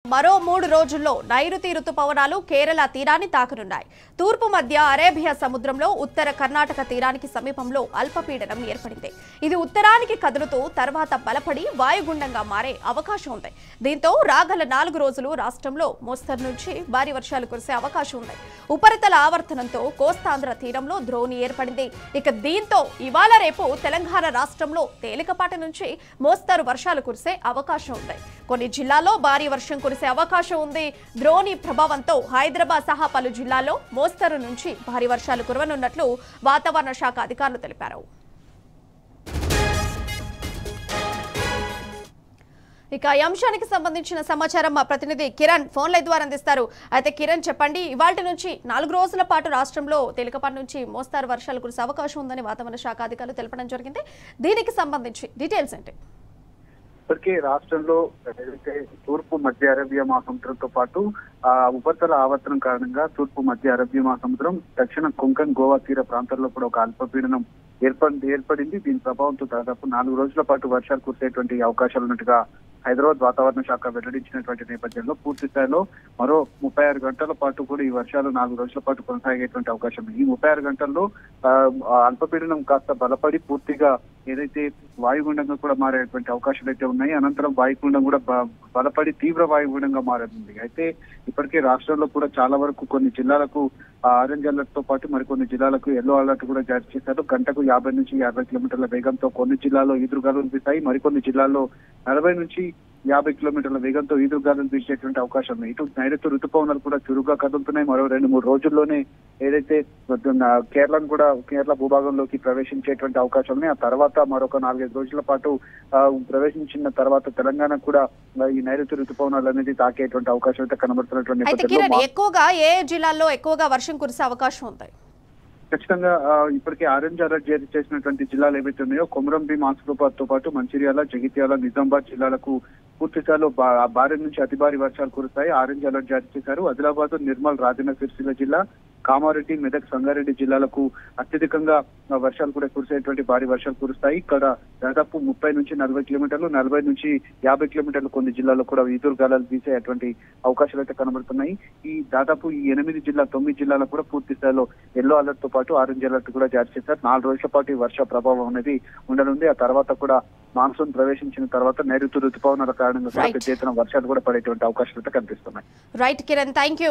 మరో 3 రోజుల్లో నైరుతి రుతుపవనాలు కేరళ తీరాన్ని తాకనున్నాయి. తూర్పు మధ్య అరేబియా సముద్రంలో ఉత్తర కర్ణాటక తీరానికి సమీపంలో అల్పపీడనం ఏర్పడింది. ఇది ఉత్తరానికి కదులుతూ తర్వాత బలపడి వాయుగుండంగా మారే అవకాశం ఉంది. దీంతో రాగల 4 రోజులు రాష్ట్రంలో మోస్తరు నుంచి భారీ వర్షాలు కురిసే అవకాశం ఉంది. ఉపరితల ఆవర్తనంతో కోస్తాంధ్ర తీరంలో ద్రోణి ఏర్పడింది. ఇక దీంతో ఇవాళ రేపు తెలంగాణ రాష్ట్రంలో తేలికపాటి నుంచి మోస్తరు వర్షాలు కురిసే అవకాశం ఉంది. కొన్ని జిల్లాల్లో భారీ వర్షం కురిసే అవకాశం ఉంది. ద్రోణి ప్రభావంతో హైదరాబాద్ సహా పలు జిల్లాల్లో మోస్తరు నుంచి భారీ వర్షాలు కురవనున్నట్లు వాతావరణ శాఖ అధికారులు తెలిపారు. ఇక ఈ అంశానికి సంబంధించిన సమాచారం మా ప్రతినిధి కిరణ్ ఫోన్ లైన్ ద్వారా అందిస్తారు. అయితే కిరణ్ చెప్పండి, ఇవాల్టి నుంచి 4 రోజుల పాటు రాష్ట్రంలో తేలికపాటి నుంచి మోస్తారు వర్షాలు కురిసే అవకాశం ఉందని వాతావరణ శాఖ అధికారులు తెలపడం జరిగింది. దీనికి సంబంధించి డీటెయిల్స్ ఏంటి? ఇప్పటికే రాష్ట్రంలో ఏదైతే తూర్పు మధ్య అరేబియా మహాసముద్రంతో పాటు ఉపరితల ఆవర్తనం కారణంగా తూర్పు మధ్య అరేబియా మహాసముద్రం దక్షిణ కొంకణ్ గోవా తీర ప్రాంతాల్లో కూడా ఒక అల్పపీడనం ఏర్పడింది. దీని ప్రభావంతో దాదాపు 4 రోజుల పాటు వర్షాలు కురిసేటువంటి అవకాశాలు ఉన్నట్టుగా హైదరాబాద్ వాతావరణ శాఖ వెల్లడించినటువంటి నేపథ్యంలో పూర్తి స్థాయిలో మరో 36 గంటల పాటు కూడా ఈ వర్షాలు 4 రోజుల పాటు కొనసాగేటువంటి అవకాశం ఉంది. ఈ 36 గంటల్లో అల్పపీడనం కాస్త బలపడి పూర్తిగా ఏదైతే వాయుగుండంగా కూడా మారేటువంటి అవకాశాలు అయితే ఉన్నాయి. అనంతరం వాయుగుండం కూడా బలపడి తీవ్ర వాయుగుండంగా మారింది. అయితే ఇప్పటికే రాష్ట్రంలో కూడా చాలా వరకు కొన్ని జిల్లాలకు ఆరెంజ్ అలర్ట్ తో పాటు మరికొన్ని జిల్లాలకు ఎల్లో అలర్ట్ కూడా జారీ చేశారు. గంటకు 50 నుంచి 50 కిలోమీటర్ల వేగంతో కొన్ని జిల్లాల్లో ఈదురుగాలులు వీస్తాయి. మరికొన్ని జిల్లాల్లో 40 నుంచి 50 కిలోమీటర్ల వేగంతో ఈదురుగాలులు వీసేటువంటి అవకాశం ఉంది. ఇటు నైరుతి రుతుపవనాలు కూడా చురుగ్గా కదులుతున్నాయి. మరో 2-3 రోజుల్లోనే ఏదైతే కేరళ భూభాగంలోకి ప్రవేశించేటువంటి అవకాశం ఉంది. ఆ తర్వాత మరొక 4-5 రోజుల పాటు ప్రవేశించిన తర్వాత తెలంగాణ కూడా ఈ నైరుతి రుతుపవనాలు అనేది తాకేటువంటి అవకాశం అయితే కనబడుతున్నటువంటి నేపథ్యంలో ఎక్కువగా ఏ జిల్లాల్లో ఎక్కువగా వర్షం కురిసే అవకాశం ఉంది? ఖచ్చితంగా ఇప్పటికే ఆరెంజ్ అలర్ట్ జారీ చేసినటువంటి జిల్లాలు ఏవైతే ఉన్నాయో కొమరం భీం ఆసిఫాబాద్ తో పాటు మంచిర్యాల, జగిత్యాల, నిజామాబాద్ జిల్లాలకు పూర్తి స్థాయిలో భారీ నుంచి అతి భారీ వర్షాలు కురుస్తాయి. ఆరెంజ్ అలర్ట్ జారీ చేశారు. ఆదిలాబాద్, నిర్మల్, రాజన్న సిరిసిల్ల జిల్లా, కామారెడ్డి, మెదక్, సంగారెడ్డి జిల్లాలకు అత్యధికంగా వర్షాలు కూడా కురిసేటువంటి భారీ వర్షాలు కురుస్తాయి. ఇక్కడ దాదాపు 30 నుంచి 40 కిలోమీటర్లు, 40 నుంచి 50 కిలోమీటర్లు కొన్ని జిల్లాల్లో కూడా ఈదురుగాలులు వీసేటువంటి అవకాశాలు అయితే కనబడుతున్నాయి. ఈ దాదాపు ఈ 9 జిల్లాలకు కూడా పూర్తి స్థాయిలో ఎల్లో అలర్ట్ తో పాటు ఆరెంజ్ అలర్ట్ కూడా జారీ చేశారు. 4 రోజుల పాటు ఈ వర్ష ప్రభావం అనేది ఉండనుంది. ఆ తర్వాత కూడా మాన్సూన్ ప్రవేశించిన తర్వాత నైరుతి రుతుపవనాల కారణంగా పెద్ద ఎత్తున వర్షాలు కూడా పడేటువంటి అవకాశాలు అయితే కనిపిస్తున్నాయి. Right Kiran, thank you.